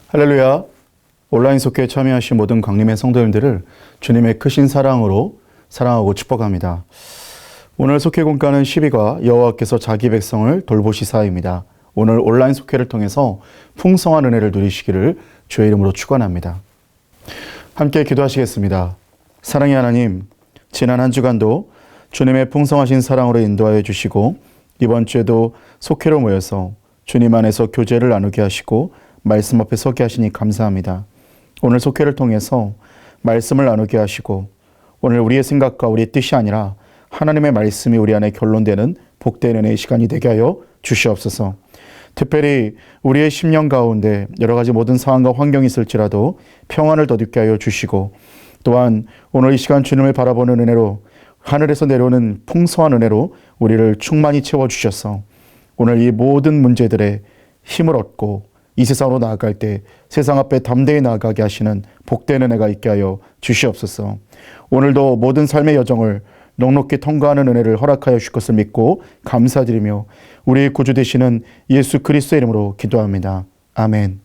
할렐루야. 온라인 속회에 참여하신 모든 강림의 성도님들을 주님의 크신 사랑으로 사랑하고 축복합니다. 오늘 속회 공과는 12과 여호와께서 자기 백성을 돌보시사입니다. 오늘 온라인 속회를 통해서 풍성한 은혜를 누리시기를 주의 이름으로 축원합니다. 함께 기도하시겠습니다. 사랑의 하나님, 지난 한 주간도 주님의 풍성하신 사랑으로 인도하여 주시고 이번 주에도 속회로 모여서 주님 안에서 교제를 나누게 하시고 말씀 앞에 서게 하시니 감사합니다. 오늘 속회를 통해서 말씀을 나누게 하시고 오늘 우리의 생각과 우리의 뜻이 아니라 하나님의 말씀이 우리 안에 결론되는 복된 은혜의 시간이 되게 하여 주시옵소서. 특별히 우리의 심령 가운데 여러 가지 모든 상황과 환경이 있을지라도 평안을 더듬게 하여 주시고 또한 오늘 이 시간 주님을 바라보는 은혜로 하늘에서 내려오는 풍성한 은혜로 우리를 충만히 채워주셔서 오늘 이 모든 문제들의 힘을 얻고 이 세상으로 나아갈 때 세상 앞에 담대히 나아가게 하시는 복된 은혜가 있게 하여 주시옵소서. 오늘도 모든 삶의 여정을 넉넉히 통과하는 은혜를 허락하여 주실 것을 믿고 감사드리며 우리의 구주 되시는 예수 그리스도의 이름으로 기도합니다. 아멘.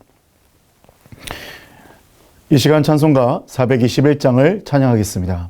이 시간 찬송가 421장을 찬양하겠습니다.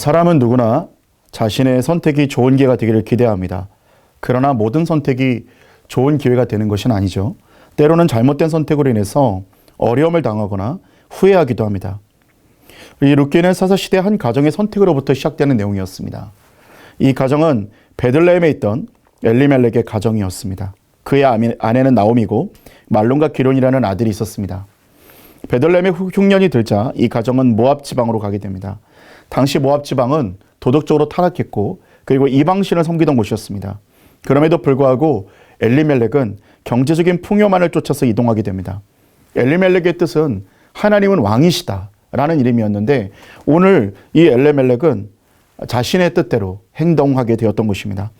사람은 누구나 자신의 선택이 좋은 기회가 되기를 기대합니다. 그러나 모든 선택이 좋은 기회가 되는 것은 아니죠. 때로는 잘못된 선택으로 인해서 어려움을 당하거나 후회하기도 합니다. 이 룻기는 사사시대 한 가정의 선택으로부터 시작되는 내용이었습니다. 이 가정은 베들레헴에 있던 엘리멜렉의 가정이었습니다. 그의 아내는 나옴이고 말론과 기론이라는 아들이 있었습니다. 베들레헴의 흉년이 들자 이 가정은 모압 지방으로 가게 됩니다. 당시 모압 지방은 도덕적으로 타락했고 그리고 이방신을 섬기던 곳이었습니다. 그럼에도 불구하고 엘리멜렉은 경제적인 풍요만을 쫓아서 이동하게 됩니다. 엘리멜렉의 뜻은 하나님은 왕이시다 라는 이름이었는데 오늘 이 엘리멜렉은 자신의 뜻대로 행동하게 되었던 것입니다.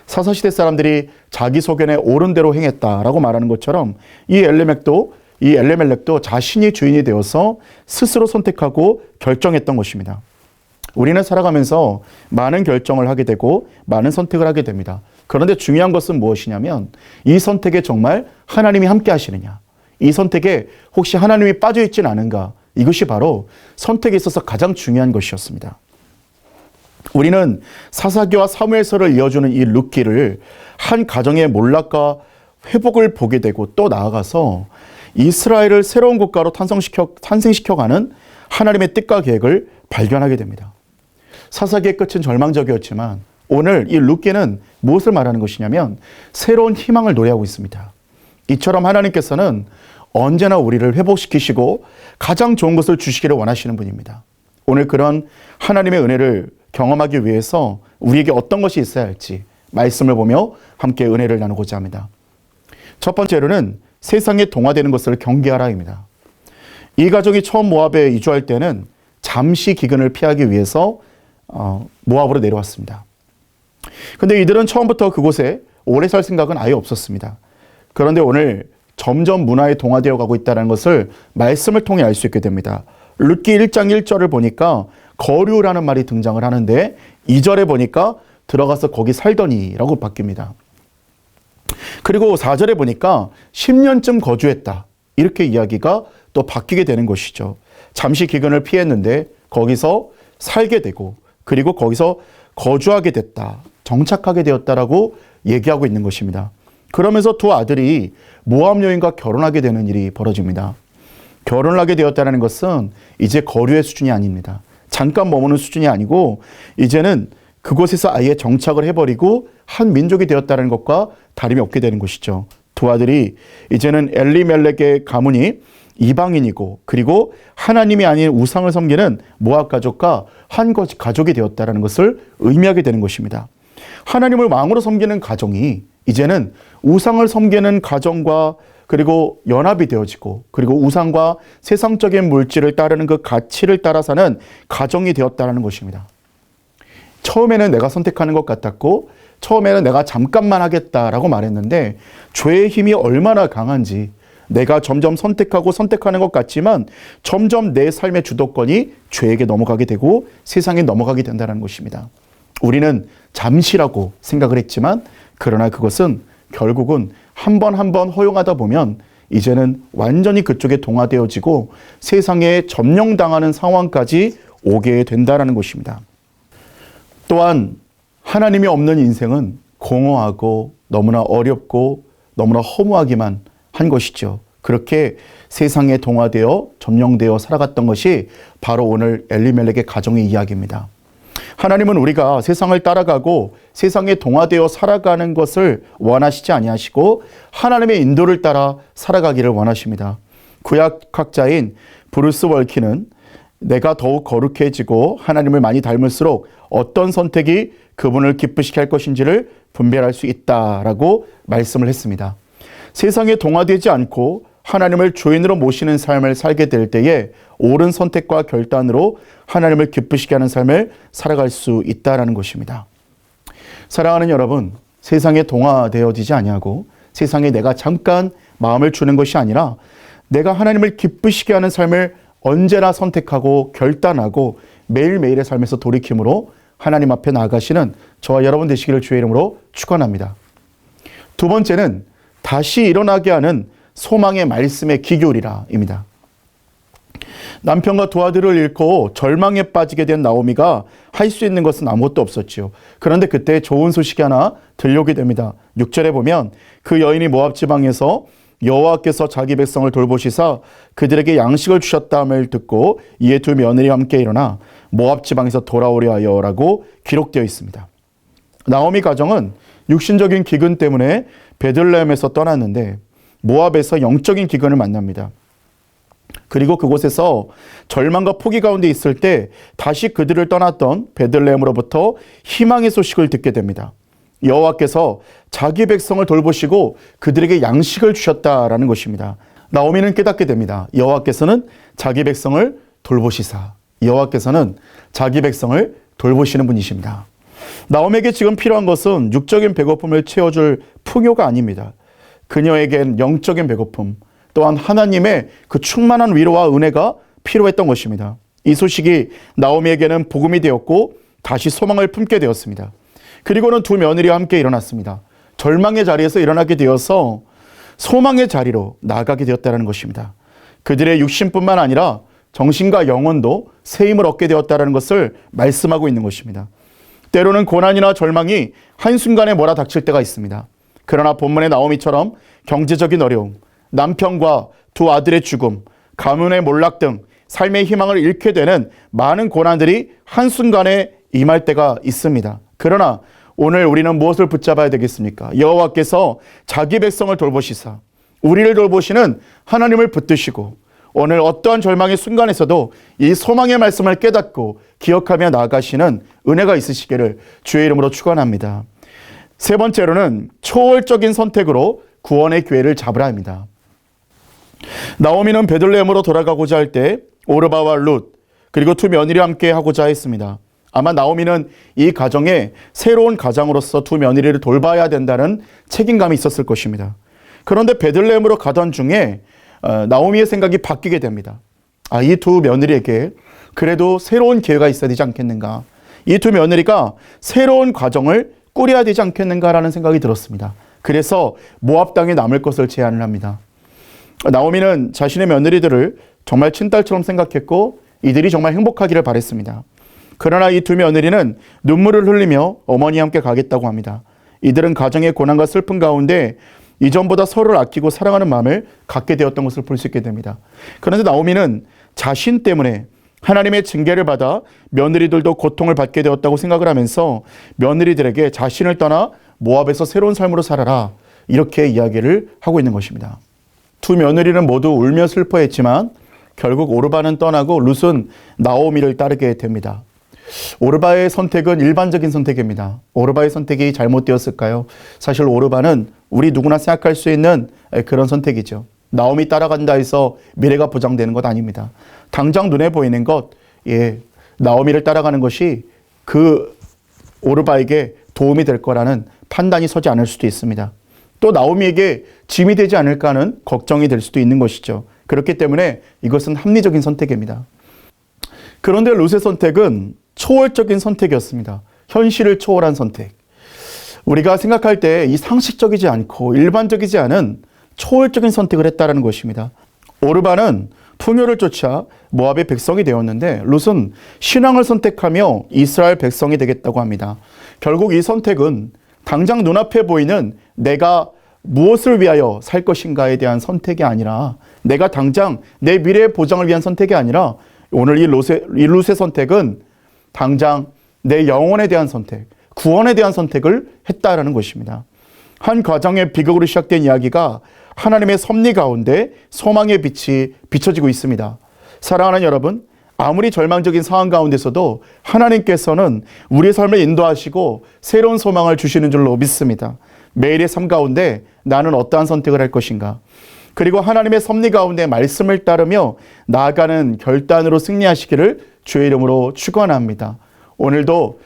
사사시대 사람들이 자기 소견에 옳은 대로 행했다라고 말하는 것처럼 이 엘리멜렉도 자신이 주인이 되어서 스스로 선택하고 결정했던 것입니다. 우리는 살아가면서 많은 결정을 하게 되고 많은 선택을 하게 됩니다. 그런데 중요한 것은 무엇이냐면 이 선택에 정말 하나님이 함께 하시느냐, 이 선택에 혹시 하나님이 빠져 있지는 않은가, 이것이 바로 선택에 있어서 가장 중요한 것이었습니다. 우리는 사사기와 사무엘서를 이어주는 이 룻기를 한 가정의 몰락과 회복을 보게 되고, 또 나아가서 이스라엘을 새로운 국가로 탄생시켜가는 하나님의 뜻과 계획을 발견하게 됩니다. 사사기의 끝은 절망적이었지만 오늘 이 룻기는 무엇을 말하는 것이냐면 새로운 희망을 노래하고 있습니다. 이처럼 하나님께서는 언제나 우리를 회복시키시고 가장 좋은 것을 주시기를 원하시는 분입니다. 오늘 그런 하나님의 은혜를 경험하기 위해서 우리에게 어떤 것이 있어야 할지 말씀을 보며 함께 은혜를 나누고자 합니다. 첫 번째로는 세상에 동화되는 것을 경계하라입니다. 이 가족이 처음 모압에 이주할 때는 잠시 기근을 피하기 위해서 모압으로 내려왔습니다. 근데 이들은 처음부터 그곳에 오래 살 생각은 아예 없었습니다. 그런데 오늘 점점 문화에 동화되어 가고 있다는 것을 말씀을 통해 알 수 있게 됩니다. 룻기 1장 1절을 보니까 거류라는 말이 등장을 하는데 2절에 보니까 들어가서 거기 살더니라고 바뀝니다. 그리고 4절에 보니까 10년쯤 거주했다, 이렇게 이야기가 또 바뀌게 되는 것이죠. 잠시 기근을 피했는데 거기서 살게 되고, 그리고 거기서 거주하게 됐다, 정착하게 되었다라고 얘기하고 있는 것입니다. 그러면서 두 아들이 모압 여인과 결혼하게 되는 일이 벌어집니다. 결혼을 하게 되었다는 것은 이제 거류의 수준이 아닙니다. 잠깐 머무는 수준이 아니고 이제는 그곳에서 아예 정착을 해버리고 한 민족이 되었다는 것과 다름이 없게 되는 것이죠. 두 아들이 이제는 엘리멜렉의 가문이 이방인이고, 그리고 하나님이 아닌 우상을 섬기는 모압 가족과 한 가족이 되었다는 것을 의미하게 되는 것입니다. 하나님을 왕으로 섬기는 가정이 이제는 우상을 섬기는 가정과 그리고 연합이 되어지고, 그리고 우상과 세상적인 물질을 따르는 그 가치를 따라 사는 가정이 되었다는 것입니다. 처음에는 내가 선택하는 것 같았고, 처음에는 내가 잠깐만 하겠다라고 말했는데 죄의 힘이 얼마나 강한지, 내가 점점 선택하는 것 같지만 점점 내 삶의 주도권이 죄에게 넘어가게 되고 세상에 넘어가게 된다는 것입니다. 우리는 잠시라고 생각을 했지만, 그러나 그것은 결국은 한 번 허용하다 보면 이제는 완전히 그쪽에 동화되어지고 세상에 점령당하는 상황까지 오게 된다는 것입니다. 또한 하나님이 없는 인생은 공허하고 너무나 어렵고 너무나 허무하기만 한 것이죠. 그렇게 세상에 동화되어 점령되어 살아갔던 것이 바로 오늘 엘리멜렉의 가정의 이야기입니다. 하나님은 우리가 세상을 따라가고 세상에 동화되어 살아가는 것을 원하시지 아니하시고 하나님의 인도를 따라 살아가기를 원하십니다. 구약학자인 브루스 월키는 내가 더욱 거룩해지고 하나님을 많이 닮을수록 어떤 선택이 그분을 기쁘시게 할 것인지를 분별할 수 있다라고 말씀을 했습니다. 세상에 동화되지 않고 하나님을 주인으로 모시는 삶을 살게 될 때에 옳은 선택과 결단으로 하나님을 기쁘시게 하는 삶을 살아갈 수 있다는 것입니다. 사랑하는 여러분, 세상에 동화되어지지 아니하고 세상에 내가 잠깐 마음을 주는 것이 아니라 내가 하나님을 기쁘시게 하는 삶을 언제나 선택하고 결단하고 매일매일의 삶에서 돌이킴으로 하나님 앞에 나아가시는 저와 여러분 되시기를 주의 이름으로 축원합니다. 두 번째는 다시 일어나게 하는 소망의 말씀에 귀 기울이라입니다. 남편과 두 아들을 잃고 절망에 빠지게 된 나오미가 할 수 있는 것은 아무것도 없었지요. 그런데 그때 좋은 소식이 하나 들려오게 됩니다. 6절에 보면 그 여인이 모압 지방에서 여호와께서 자기 백성을 돌보시사 그들에게 양식을 주셨다함을 듣고 이에 두 며느리와 함께 일어나 모압 지방에서 돌아오려 하여라고 기록되어 있습니다. 나오미 가정은 육신적인 기근 때문에 베들레헴에서 떠났는데 모압에서 영적인 기근을 만납니다. 그리고 그곳에서 절망과 포기 가운데 있을 때 다시 그들을 떠났던 베들레헴으로부터 희망의 소식을 듣게 됩니다. 여호와께서 자기 백성을 돌보시고 그들에게 양식을 주셨다라는 것입니다. 나오미는 깨닫게 됩니다. 여호와께서는 자기 백성을 돌보시사, 여호와께서는 자기 백성을 돌보시는 분이십니다. 나오미에게 지금 필요한 것은 육적인 배고픔을 채워줄 풍요가 아닙니다. 그녀에겐 영적인 배고픔, 또한 하나님의 그 충만한 위로와 은혜가 필요했던 것입니다. 이 소식이 나오미에게는 복음이 되었고 다시 소망을 품게 되었습니다. 그리고는 두 며느리와 함께 일어났습니다. 절망의 자리에서 일어나게 되어서 소망의 자리로 나아가게 되었다는 것입니다. 그들의 육신뿐만 아니라 정신과 영혼도 새 힘을 얻게 되었다는 것을 말씀하고 있는 것입니다. 때로는 고난이나 절망이 한순간에 몰아닥칠 때가 있습니다. 그러나 본문의 나오미처럼 경제적인 어려움, 남편과 두 아들의 죽음, 가문의 몰락 등 삶의 희망을 잃게 되는 많은 고난들이 한순간에 임할 때가 있습니다. 그러나 오늘 우리는 무엇을 붙잡아야 되겠습니까? 여호와께서 자기 백성을 돌보시사 우리를 돌보시는 하나님을 붙드시고 오늘 어떠한 절망의 순간에서도 이 소망의 말씀을 깨닫고 기억하며 나아가시는 은혜가 있으시기를 주의 이름으로 축원합니다. 세 번째로는 초월적인 선택으로 구원의 기회를 잡으라 합니다. 나오미는 베들레헴으로 돌아가고자 할 때 오르바와 룻 그리고 두 며느리와 함께 하고자 했습니다. 아마 나오미는 이 가정에 새로운 가장으로서 두 며느리를 돌봐야 된다는 책임감이 있었을 것입니다. 그런데 베들레헴으로 가던 중에 나오미의 생각이 바뀌게 됩니다. 이 두 며느리에게 그래도 새로운 기회가 있어야 되지 않겠는가. 이 두 며느리가 새로운 가정을 꾸려야 되지 않겠는가라는 생각이 들었습니다. 그래서 모압 땅에 남을 것을 제안을 합니다. 나오미는 자신의 며느리들을 정말 친딸처럼 생각했고 이들이 정말 행복하기를 바랬습니다. 그러나 이 두 며느리는 눈물을 흘리며 어머니와 함께 가겠다고 합니다. 이들은 가정의 고난과 슬픔 가운데 이전보다 서로를 아끼고 사랑하는 마음을 갖게 되었던 것을 볼 수 있게 됩니다. 그런데 나오미는 자신 때문에 하나님의 징계를 받아 며느리들도 고통을 받게 되었다고 생각을 하면서 며느리들에게 자신을 떠나 모압에서 새로운 삶으로 살아라 이렇게 이야기를 하고 있는 것입니다. 두 며느리는 모두 울며 슬퍼했지만 결국 오르바는 떠나고 룻은 나오미를 따르게 됩니다. 오르바의 선택은 일반적인 선택입니다. 오르바의 선택이 잘못되었을까요? 사실 오르바는 우리 누구나 생각할 수 있는 그런 선택이죠. 나오미 따라간다 해서 미래가 보장되는 것 아닙니다. 당장 눈에 보이는 것, 나오미를 따라가는 것이 그 오르바에게 도움이 될 거라는 판단이 서지 않을 수도 있습니다. 또 나오미에게 짐이 되지 않을까 하는 걱정이 될 수도 있는 것이죠. 그렇기 때문에 이것은 합리적인 선택입니다. 그런데 룻의 선택은 초월적인 선택이었습니다. 현실을 초월한 선택. 우리가 생각할 때 이 상식적이지 않고 일반적이지 않은 초월적인 선택을 했다는 것입니다. 오르바는 풍요를 쫓아 모압의 백성이 되었는데 룻은 신앙을 선택하며 이스라엘 백성이 되겠다고 합니다. 결국 이 선택은 당장 눈앞에 보이는 내가 무엇을 위하여 살 것인가에 대한 선택이 아니라 내가 당장 내 미래의 보장을 위한 선택이 아니라 오늘 이 룻의 선택은 당장 내 영혼에 대한 선택, 구원에 대한 선택을 했다라는 것입니다. 한 가정의 비극으로 시작된 이야기가 하나님의 섭리 가운데 소망의 빛이 비춰지고 있습니다. 사랑하는 여러분, 아무리 절망적인 상황 가운데서도 하나님께서는 우리의 삶을 인도하시고 새로운 소망을 주시는 줄로 믿습니다. 매일의 삶 가운데 나는 어떠한 선택을 할 것인가? 그리고 하나님의 섭리 가운데 말씀을 따르며 나아가는 결단으로 승리하시기를 주의 이름으로 축원합니다. 오늘도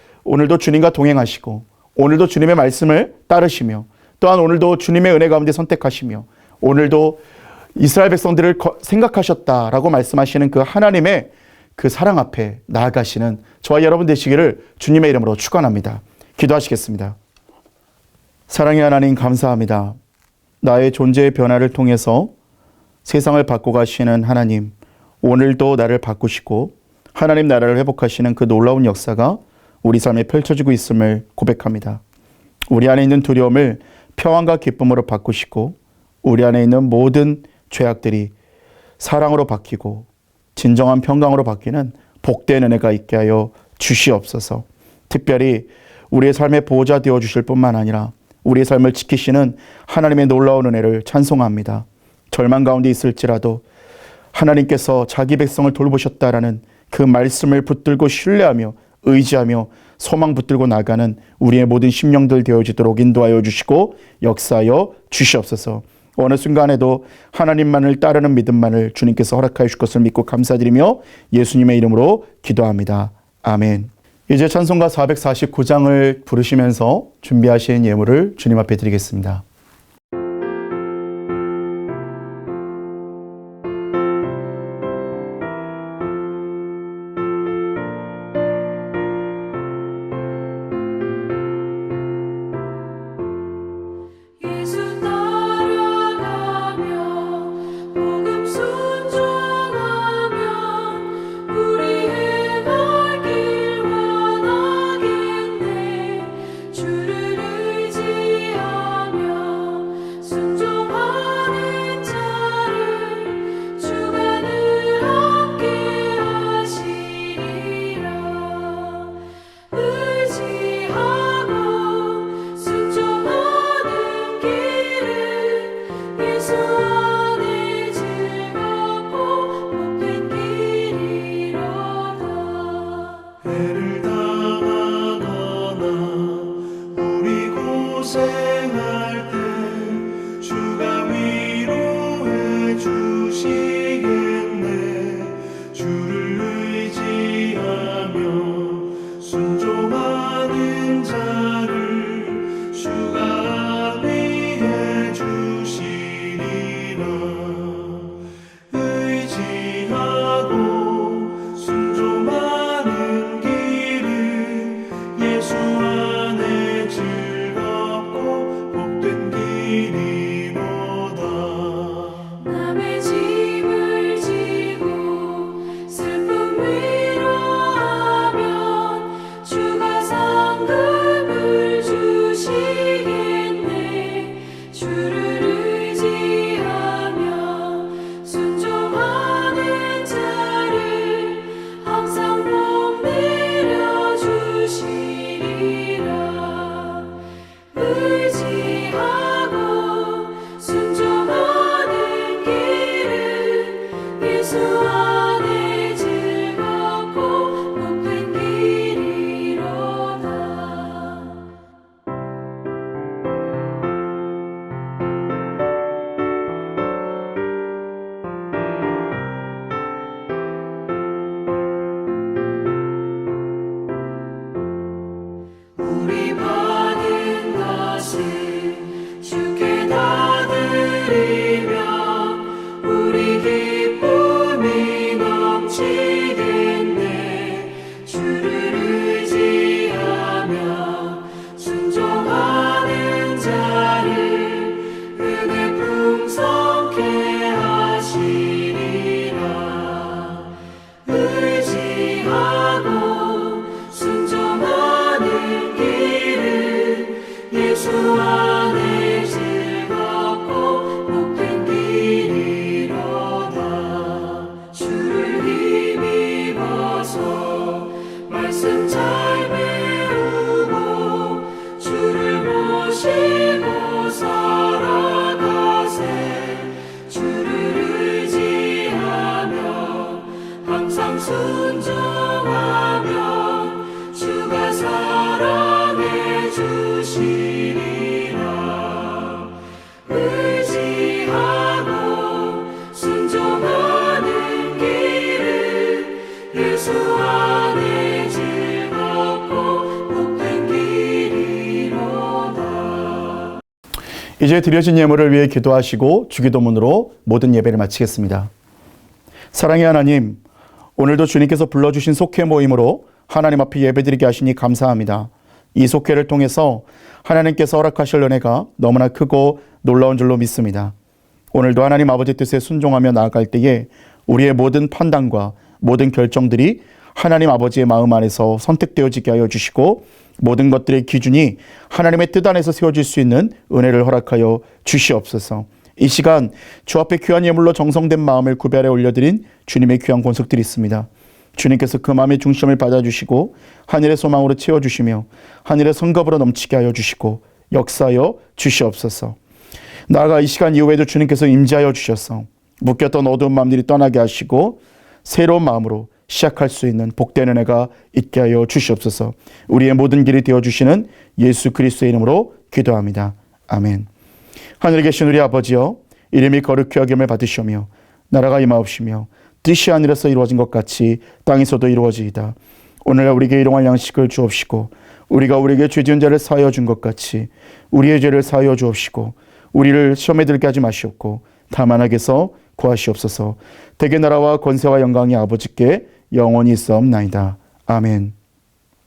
주님과 동행하시고 오늘도 주님의 말씀을 따르시며 또한 오늘도 주님의 은혜 가운데 선택하시며 오늘도 이스라엘 백성들을 생각하셨다라고 말씀하시는 그 하나님의 그 사랑 앞에 나아가시는 저와 여러분 되시기를 주님의 이름으로 축원합니다. 기도하시겠습니다. 사랑의 하나님 감사합니다. 나의 존재의 변화를 통해서 세상을 바꿔가시는 하나님, 오늘도 나를 바꾸시고 하나님 나라를 회복하시는 그 놀라운 역사가 우리 삶에 펼쳐지고 있음을 고백합니다. 우리 안에 있는 두려움을 평안과 기쁨으로 바꾸시고 우리 안에 있는 모든 죄악들이 사랑으로 바뀌고 진정한 평강으로 바뀌는 복된 은혜가 있게 하여 주시옵소서. 특별히 우리의 삶의 보호자 되어주실 뿐만 아니라 우리의 삶을 지키시는 하나님의 놀라운 은혜를 찬송합니다. 절망 가운데 있을지라도 하나님께서 자기 백성을 돌보셨다라는 그 말씀을 붙들고 신뢰하며 의지하며 소망 붙들고 나가는 우리의 모든 심령들 되어지도록 인도하여 주시고 역사하여 주시옵소서. 어느 순간에도 하나님만을 따르는 믿음만을 주님께서 허락하여 주실 것을 믿고 감사드리며 예수님의 이름으로 기도합니다. 아멘. 이제 찬송가 449장을 부르시면서 준비하신 예물을 주님 앞에 드리겠습니다. 사랑해 주시리라. 의지하고 순종하는 길은 예수 안에 즐겁고 복된 길이로다. 이제 드려진 예물을 위해 기도하시고 주기도문으로 모든 예배를 마치겠습니다. 사랑의 하나님, 오늘도 주님께서 불러주신 속회 모임으로 하나님 앞에 예배드리게 하시니 감사합니다. 이 속회를 통해서 하나님께서 허락하실 은혜가 너무나 크고 놀라운 줄로 믿습니다. 오늘도 하나님 아버지 뜻에 순종하며 나아갈 때에 우리의 모든 판단과 모든 결정들이 하나님 아버지의 마음 안에서 선택되어지게 하여 주시고 모든 것들의 기준이 하나님의 뜻 안에서 세워질 수 있는 은혜를 허락하여 주시옵소서. 이 시간 주 앞에 귀한 예물로 정성된 마음을 구별해 올려드린 주님의 귀한 권속들이 있습니다. 주님께서 그 마음의 중심을 받아주시고 하늘의 소망으로 채워주시며 하늘의 성급으로 넘치게 하여 주시고 역사하여 주시옵소서. 나아가 이 시간 이후에도 주님께서 임재하여 주셔서 묶였던 어두운 마음들이 떠나게 하시고 새로운 마음으로 시작할 수 있는 복된 은혜가 있게 하여 주시옵소서. 우리의 모든 길이 되어주시는 예수 그리스도의 이름으로 기도합니다. 아멘. 하늘에 계신 우리 아버지여, 이름이 거룩히 여김을 받으시오며 나라가 임하옵시며 뜻이 하늘에서 이루어진 것 같이 땅에서도 이루어지이다. 오늘 우리에게 일용할 양식을 주옵시고 우리가 우리에게 죄 지은 자를 사하여 준 것 같이 우리의 죄를 사하여 주옵시고 우리를 시험에 들게 하지 마시옵고 다만 악에서 구하시옵소서. 대개 나라와 권세와 영광이 아버지께 영원히 있사옵나이다. 아멘.